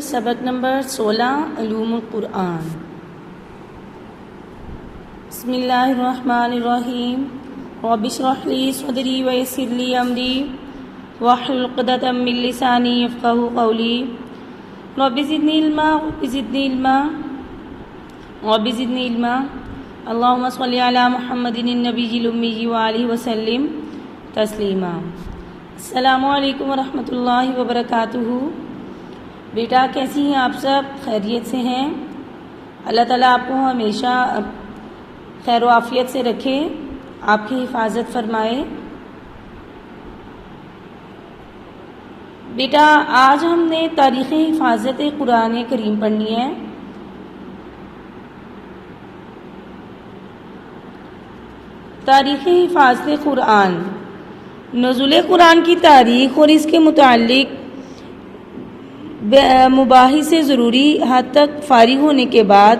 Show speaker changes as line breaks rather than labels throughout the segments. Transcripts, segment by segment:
سبق نمبر 16 علوم القرآن۔ بسم اللہ الرحمن الرحیم۔ رب اشرح لی صدری ویسر لی امری واحلل عقدۃ من لسانی یفقہوا قولی۔ رب زدنی علما رب زدنی علما رب زدنی علما۔ اللہم صلی علی محمد النبی الامی وآلہ وسلم تسلیما۔ السلام علیکم ورحمۃ اللہ وبرکاتہ۔ بیٹا کیسی ہیں آپ سب؟ خیریت سے ہیں؟ اللہ تعالیٰ آپ کو ہمیشہ خیر و عافیت سے رکھے، آپ کی حفاظت فرمائے۔ بیٹا آج ہم نے تاریخ حفاظت قرآن کریم پڑھنی ہے۔ تاریخ حفاظت قرآن، نزول قرآن کی تاریخ اور اس کے متعلق مباحث سے ضروری حد تک فارغ ہونے کے بعد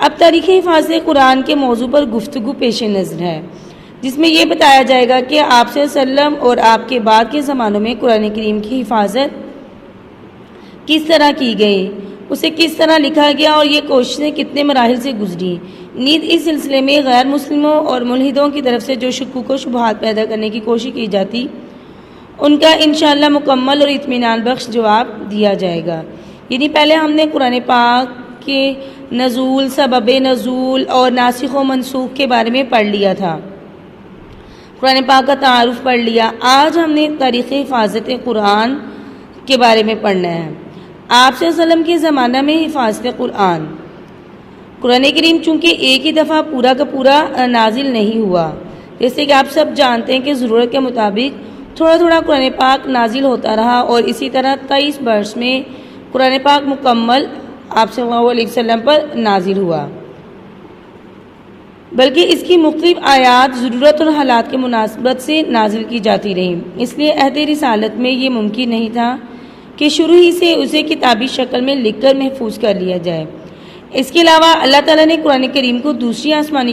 اب تاریخ حفاظت قرآن کے موضوع پر گفتگو پیش نظر ہے، جس میں یہ بتایا جائے گا کہ آپ صلی اللہ علیہ وسلم اور آپ کے بعد کے زمانوں میں قرآن کریم کی حفاظت کس طرح کی گئی، اسے کس طرح لکھا گیا اور یہ کوششیں کتنے مراحل سے گزری۔ نیز اس سلسلے میں غیر مسلموں اور ملحدوں کی طرف سے جو شکوک و شبہات پیدا کرنے کی کوشش کی جاتی، ان کا انشاءاللہ مکمل اور اطمینان بخش جواب دیا جائے گا۔ یعنی پہلے ہم نے قرآن پاک کے نزول، سبب نزول اور ناسخ و منسوخ کے بارے میں پڑھ لیا تھا، قرآن پاک کا تعارف پڑھ لیا۔ آج ہم نے تاریخ حفاظت قرآن کے بارے میں پڑھنا ہے۔ آپ صلی اللہ علیہ وسلم کے زمانہ میں حفاظت قرآن کریم چونکہ ایک ہی دفعہ پورا کا پورا نازل نہیں ہوا، جیسے کہ آپ سب جانتے ہیں کہ ضرورت کے مطابق تھوڑا تھوڑا قرآن پاک نازل ہوتا رہا، اور اسی طرح 23 برس میں قرآن پاک مکمل آپ صلی اللہ علیہ وسلم پر نازل ہوا، بلکہ اس کی مختلف آیات ضرورت اور حالات کے مناسبت سے نازل کی جاتی رہیں۔ اس لیے عہد رسالت میں یہ ممکن نہیں تھا کہ شروع ہی سے اسے کتابی شکل میں لکھ کر محفوظ کر لیا جائے۔ اس کے علاوہ اللہ تعالیٰ نے قرآن کریم کو دوسری آسمانی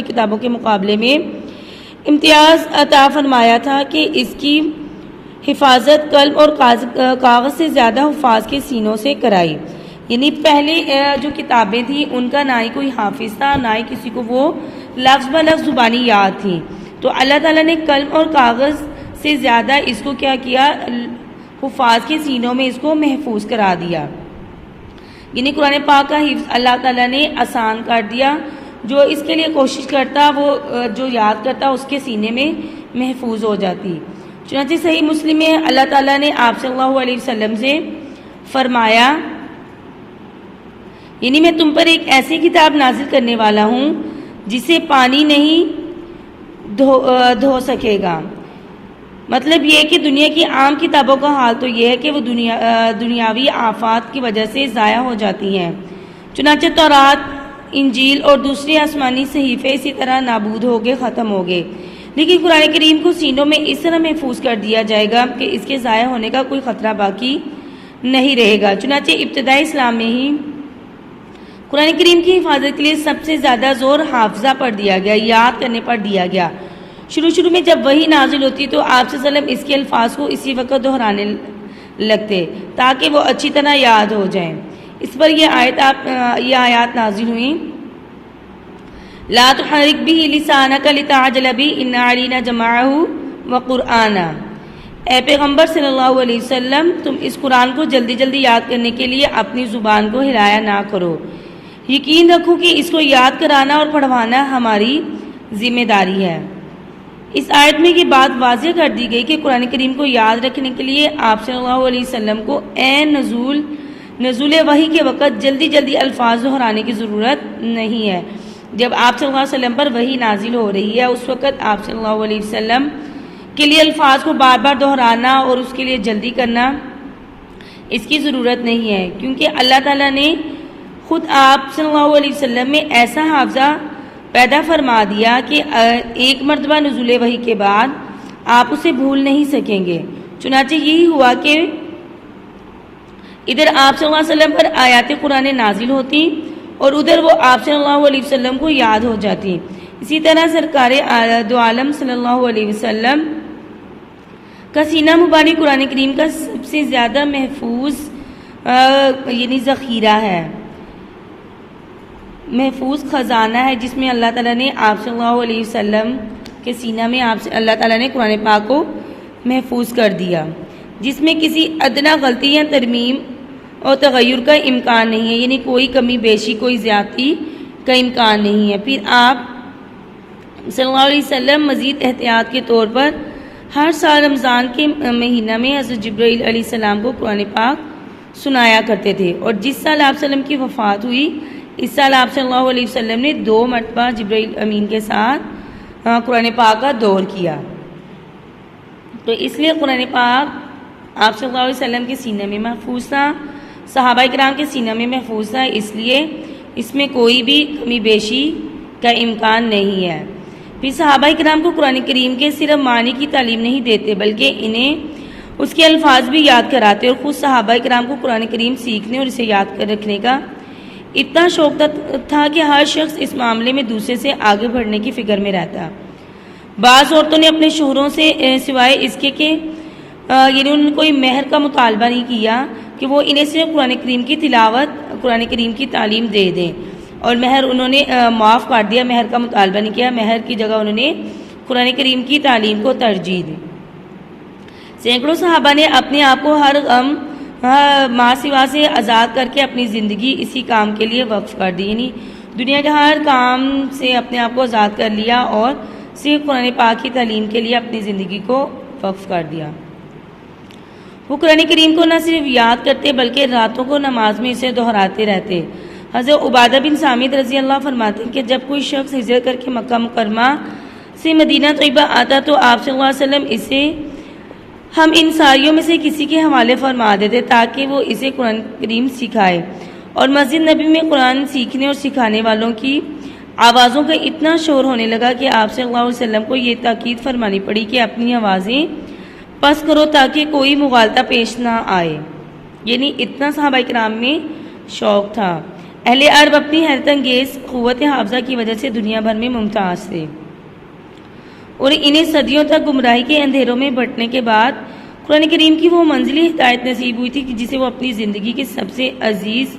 کتابوں کے مقابلے میں امتیاز عطا فرمایا تھا کہ اس کی حفاظت قلم اور کاغذ سے زیادہ حفاظ کے سینوں سے کرائی۔ یعنی پہلے جو کتابیں تھیں ان کا نہ ہی کوئی حافظ تھا، نہ ہی کسی کو وہ لفظ بلفظ زبانی یاد تھی، تو اللہ تعالیٰ نے قلم اور کاغذ سے زیادہ اس کو کیا کیا، حفاظ کے سینوں میں اس کو محفوظ کرا دیا۔ یعنی قرآن پاک کا حفظ اللہ تعالیٰ نے آسان کر دیا، جو اس کے لیے کوشش کرتا وہ جو یاد کرتا اس کے سینے میں محفوظ ہو جاتی۔ چنانچہ صحیح مسلم میں اللہ تعالیٰ نے آپ صلی اللہ علیہ وسلم سے فرمایا، یعنی میں تم پر ایک ایسی کتاب نازل کرنے والا ہوں جسے پانی نہیں دھو سکے گا۔ مطلب یہ کہ دنیا کی عام کتابوں کا حال تو یہ ہے کہ وہ دنیاوی آفات کی وجہ سے ضائع ہو جاتی ہیں، چنانچہ تورات، انجیل اور دوسری آسمانی صحیفے اسی طرح نابود ہو گئے، ختم ہو گئے، لیکن قرآن کریم کو سینوں میں اس طرح محفوظ کر دیا جائے گا کہ اس کے ضائع ہونے کا کوئی خطرہ باقی نہیں رہے گا۔ چنانچہ ابتدائی اسلام میں ہی قرآن کریم کی حفاظت کے لیے سب سے زیادہ زور حافظہ پر دیا گیا، یاد کرنے پر دیا گیا۔ شروع میں جب وحی نازل ہوتی تو آپ صلی اللہ علیہ وسلم اس کے الفاظ کو اسی وقت دہرانے لگتے تاکہ وہ اچھی طرح یاد ہو جائیں۔ اس پر یہ آیات نازل ہوئیں، لا تحرک به لسانک لتعجل به ان علینا جمعہ وقرآنہ۔ اے پیغمبر صلی اللہ علیہ وسلم، تم اس قرآن کو جلدی جلدی یاد کرنے کے لیے اپنی زبان کو ہلایا نہ کرو، یقین رکھو کہ اس کو یاد کرانا اور پڑھوانا ہماری ذمہ داری ہے۔ اس آیت میں یہ بات واضح کر دی گئی کہ قرآن کریم کو یاد رکھنے کے لیے آپ صلی اللہ علیہ وسلم کو عین نزول وحی کے وقت جلدی جلدی الفاظ دہرانے کی ضرورت نہیں ہے۔ جب آپ صلی اللہ علیہ وسلم پر وحی نازل ہو رہی ہے اس وقت آپ صلی اللہ علیہ وسلم کے لیے الفاظ کو بار بار دہرانا اور اس کے لیے جلدی کرنا اس کی ضرورت نہیں ہے، کیونکہ اللہ تعالیٰ نے خود آپ صلی اللہ علیہ وسلم میں ایسا حافظہ پیدا فرما دیا کہ ایک مرتبہ نزول وحی کے بعد آپ اسے بھول نہیں سکیں گے۔ چنانچہ یہی ہوا کہ ادھر آپ صلی اللہ علیہ وسلم پر آیات قرآن نازل ہوتی اور ادھر وہ آپ صلی اللہ علیہ وسلم کو یاد ہو جاتی۔ اسی طرح سرکار دو عالم صلی اللہ علیہ وسلم کا سینہ مبارک قرآن کریم کا سب سے زیادہ محفوظ یعنی ذخیرہ ہے، محفوظ خزانہ ہے، جس میں اللہ تعالیٰ نے آپ صلی اللہ علیہ وسلم کے سینہ میں اللہ تعالیٰ نے قرآن پاک کو محفوظ کر دیا، جس میں کسی ادنا غلطی یا ترمیم اور تغیر کا امکان نہیں ہے، یعنی کوئی کمی بیشی، کوئی زیادتی کا امکان نہیں ہے۔ پھر آپ صلی اللہ علیہ وسلم مزید احتیاط کے طور پر ہر سال رمضان کے مہینہ میں حضرت جبرائیل علیہ السلام کو قرآن پاک سنایا کرتے تھے، اور جس سال آپ صلی اللہ علیہ وسلم کی وفات ہوئی اس سال آپ صلی اللہ علیہ وسلم نے 2 مرتبہ جبرائیل امین کے ساتھ قرآن پاک کا دور کیا۔ تو اس لیے قرآن پاک آپ صلی اللہ علیہ وسلم کے سینے میں محفوظ تھا، صحابہ کرام کے سینے میں محفوظ تھا، اس لیے اس میں کوئی بھی کمی بیشی کا امکان نہیں ہے۔ پھر صحابہ کرام کو قرآن کریم کے صرف معنی کی تعلیم نہیں دیتے بلکہ انہیں اس کے الفاظ بھی یاد کراتے، اور خود صحابہ کرام کو قرآن کریم سیکھنے اور اسے یاد کر رکھنے کا اتنا شوق تھا کہ ہر شخص اس معاملے میں دوسرے سے آگے بڑھنے کی فکر میں رہتا۔ بعض عورتوں نے اپنے شوہروں سے سوائے اس کے کہ یعنی انہوں نے کوئی مہر کا مطالبہ نہیں کیا کہ وہ انہیں صرف قرآن کریم کی تلاوت، قرآن کریم کی تعلیم دے دیں، اور مہر انہوں نے معاف کر دیا، مہر کا مطالبہ نہیں کیا، مہر کی جگہ انہوں نے قرآن کریم کی تعلیم کو ترجیح دی۔ سینکڑوں صحابہ نے اپنے آپ کو ہر غم ماں سوا سے آزاد کر کے اپنی زندگی اسی کام کے لیے وقف کر دی، یعنی دنیا کے ہر کام سے اپنے آپ کو آزاد کر لیا اور صرف قرآن پاک کی تعلیم کے لیے اپنی زندگی کو وقف کر دیا۔ وہ قرآن کریم کو نہ صرف یاد کرتے بلکہ راتوں کو نماز میں اسے دہراتے رہتے۔ حضرت عبادہ بن صامت رضی اللہ فرماتے ہیں کہ جب کوئی شخص ہجرت کر کے مکہ مکرمہ سے مدینہ طیبہ آتا تو آپ صلی اللہ علیہ وسلم اسے ہم ان ساریوں میں سے کسی کے حوالے فرما دیتے تاکہ وہ اسے قرآن کریم سکھائے، اور مسجد نبی میں قرآن سیکھنے اور سکھانے والوں کی آوازوں کا اتنا شور ہونے لگا کہ آپ صلی اللہ علیہ وسلم کو یہ تاکید فرمانی پڑی کہ اپنی آوازیں پس کرو تاکہ کوئی مغالطہ پیش نہ آئے، یعنی اتنا صحابہ کرام میں شوق تھا۔ اہل عرب اپنی حیرت انگیز قوت حافظہ کی وجہ سے دنیا بھر میں ممتاز تھے، اور انہیں صدیوں تک گمراہی کے اندھیروں میں بھٹکنے کے بعد قرآن کریم کی وہ منزلی ہدایت نصیب ہوئی تھی کہ جسے وہ اپنی زندگی کے سب سے عزیز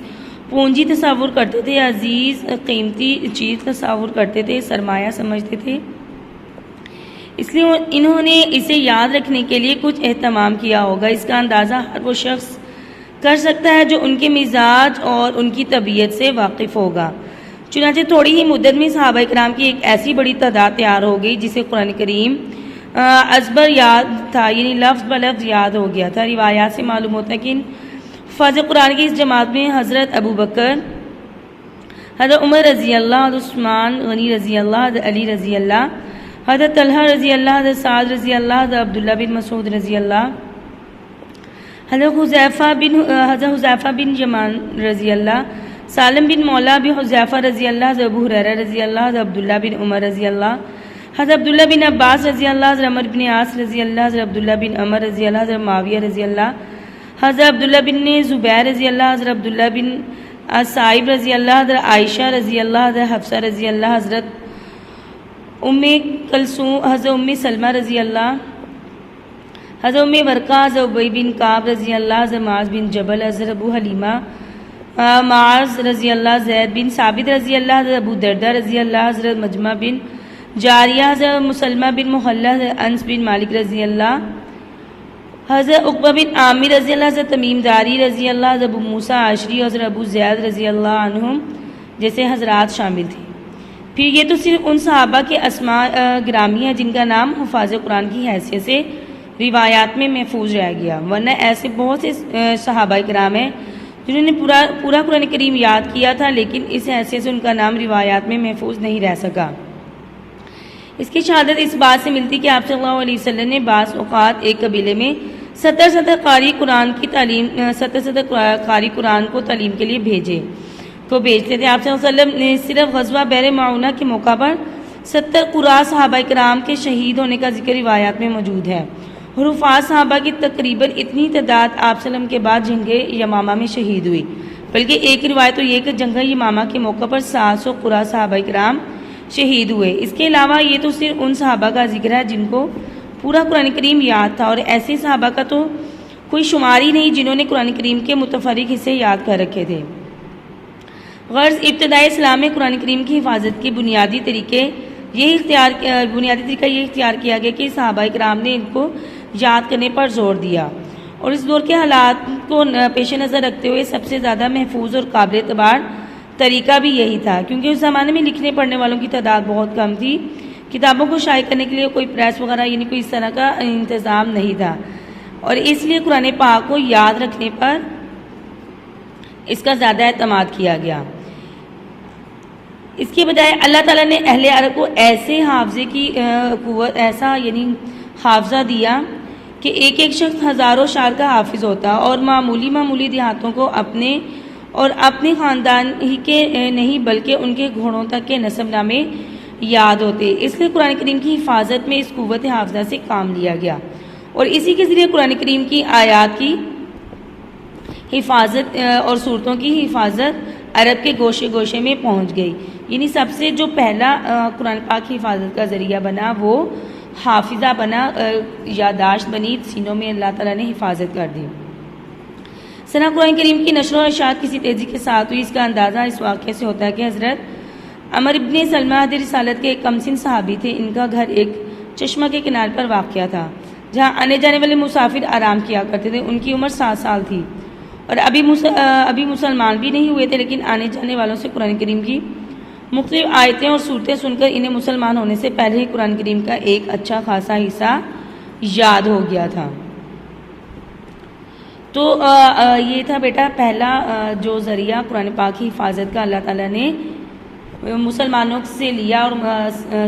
پونجی تصور کرتے تھے، عزیز قیمتی چیز تصور کرتے تھے، سرمایہ سمجھتے تھے۔ اس لیے انہوں نے اسے یاد رکھنے کے لیے کچھ اہتمام کیا ہوگا۔ اس کا اندازہ ہر وہ شخص کر سکتا ہے جو ان کے مزاج اور ان کی طبیعت سے واقف ہوگا۔ چنانچہ تھوڑی ہی مدت میں صحابہ کرام کی ایک ایسی بڑی تعداد تیار ہو گئی جسے قرآن کریم ازبر یاد تھا، یعنی لفظ بلفظ یاد ہو گیا تھا۔ روایات سے معلوم ہوتا ہے کہ حفاظ قرآن کی اس جماعت میں حضرت ابو بکر، حضرت عمر رضی اللہ، حضرت عثمان غنی رضی اللہ، حضرت علی رضی اللہ، حضرت طلحہ رضی اللہ، حضرت سعد رضی اللہ، حضرت عبداللہ بن مسعود رضی اللہ، حضرت حذیفہ بن یمان رضی اللہ، سالم بن مولا بن حذیفہ رضی اللہ، حضرت ابو ہریرہ رضی اللہ، حضرت عبداللہ بن عمر رضی اللہ، حضرت عبداللہ بن عباس رضی اللہ، حضرت عمر بن عاص رضی اللہ، حضرت عبداللہ بن عمر رضی اللہ، حضرت معاویہ رضی اللہ، حضرت عبداللہ بن زبیر رضی اللہ، حضرت عبداللہ بن صائب رضی اللہ، حضرت عائشہ رضی اللہ، حضرت حفصہ رضی اللہ، حضرت ام کلثوم، حضرت ام سلمہ رضی اللہ، حضرت ام ورقہ، حضرت ابی بن کعب رضی اللہ، حضرت معاذ بن جبل، حضرت ابو حلیمہ معاذ رضی اللہ، زید بن ثابت رضی اللہ، حضرت ابو دردہ رضی اللہ، حضرت مجمع بن جاریہ، حضرت مسلمہ بن محلہ، حضرت انس بن مالک رضی اللہ، حضرت عقبہ بن عامر رضی اللہ، حضرت تمیم داری رضی اللہ، حضرت ابو موسیٰ عاشری، حضرت ابو زید رضی اللہ عنہم جیسے حضرات شامل تھے۔ پھر یہ تو صرف ان صحابہ کے اسماء گرامی ہیں جن کا نام حفاظ قرآن کی حیثیت سے روایات میں محفوظ رہ گیا، ورنہ ایسے بہت سے صحابہ کرام ہیں جنہوں نے پورا قرآن کریم یاد کیا تھا لیکن اس حیثیت سے ان کا نام روایات میں محفوظ نہیں رہ سکا۔ اس کی شہادت اس بات سے ملتی کہ آپ صلی اللہ علیہ وسلم نے بعض اوقات ایک قبیلے میں 70 قاری قرآن کو تعلیم کے لیے بھیجتے تھے۔ آپ صلی اللہ علیہ وسلم نے صرف غزوہ بحر معونہ کے موقع پر 70 قراء صحابہ کرام کے شہید ہونے کا ذکر روایات میں موجود ہے، اور حفاظ صحابہ کی تقریباً اتنی تعداد آپ صلی اللہ علیہ وسلم کے بعد جنگ یمامہ میں شہید ہوئی، بلکہ ایک روایت تو یہ کہ جنگ یمامہ کے موقع پر 700 قراء صحابہ کرام شہید ہوئے۔ اس کے علاوہ یہ تو صرف ان صحابہ کا ذکر ہے جن کو پورا قرآن کریم یاد تھا، اور ایسے صحابہ کا تو کوئی شمار ہی نہیں جنہوں نے قرآن کریم کے متفرق حصے یاد کر رکھے تھے۔ غرض ابتدائی اسلام میں قرآن کریم کی حفاظت کے بنیادی طریقہ یہ اختیار کیا گیا کہ صحابہ کرام نے ان کو یاد کرنے پر زور دیا، اور اس دور کے حالات کو پیش نظر رکھتے ہوئے سب سے زیادہ محفوظ اور قابل اعتبار طریقہ بھی یہی تھا، کیونکہ اس زمانے میں لکھنے پڑھنے والوں کی تعداد بہت کم تھی۔ کتابوں کو شائع کرنے کے لیے کوئی پریس وغیرہ یعنی کوئی اس طرح کا انتظام نہیں تھا، اور اس لیے قرآن پاک کو یاد رکھنے پر اس کا زیادہ اعتماد کیا گیا۔ اس کے بجائے اللہ تعالیٰ نے اہل عرب کو ایسے حافظے کی قوت یعنی حافظہ دیا کہ ایک ایک شخص ہزاروں شعر کا حافظ ہوتا، اور معمولی دیہاتوں کو اپنے خاندان ہی کے نہیں بلکہ ان کے گھوڑوں تک کے نسب نامے یاد ہوتے۔ اس لیے قرآن کریم کی حفاظت میں اس قوت حافظہ سے کام لیا گیا، اور اسی کے ذریعے قرآن کریم کی آیات کی حفاظت اور صورتوں کی حفاظت عرب کے گوشے گوشے میں پہنچ گئی۔ یعنی سب سے جو پہلا قرآن پاک کی حفاظت کا ذریعہ بنا وہ حافظہ بنا، یادداشت بنی، سینوں میں اللہ تعالیٰ نے حفاظت کر دی۔ سنا قرآن کریم کی نشر و اشاعت کسی تیزی کے ساتھ ہوئی، اس کا اندازہ اس واقعے سے ہوتا ہے کہ حضرت عمر ابن سلمہ عہد رسالت کے ایک کمسن صحابی تھے۔ ان کا گھر ایک چشمہ کے کنارے پر واقع تھا جہاں آنے جانے والے مسافر آرام کیا کرتے تھے۔ ان کی عمر 7 سال تھی اور ابھی مسلمان بھی نہیں ہوئے تھے، لیکن آنے جانے والوں سے قرآن کریم کی مختلف آیتیں اور صورتیں سن کر انہیں مسلمان ہونے سے پہلے ہی قرآن کریم کا ایک اچھا خاصا حصہ یاد ہو گیا تھا۔ تو یہ تھا بیٹا پہلا جو ذریعہ قرآن پاک کی حفاظت کا اللہ تعالیٰ نے مسلمانوں سے لیا، اور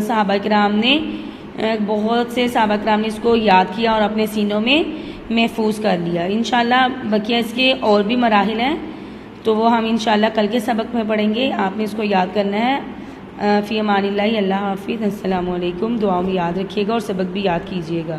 صحابہ کرام نے بہت سے صحابہ کرام نے اس کو یاد کیا اور اپنے سینوں میں محفوظ کر لیا۔ انشاءاللہ بقیہ اس کے اور بھی مراحل ہیں، تو وہ ہم انشاءاللہ کل کے سبق میں پڑھیں گے۔ آپ نے اس کو یاد کرنا ہے۔ فی امان اللہ، اللہ حافظ، السلام علیکم۔ دعاؤں میں یاد رکھیے گا اور سبق بھی یاد کیجیے گا۔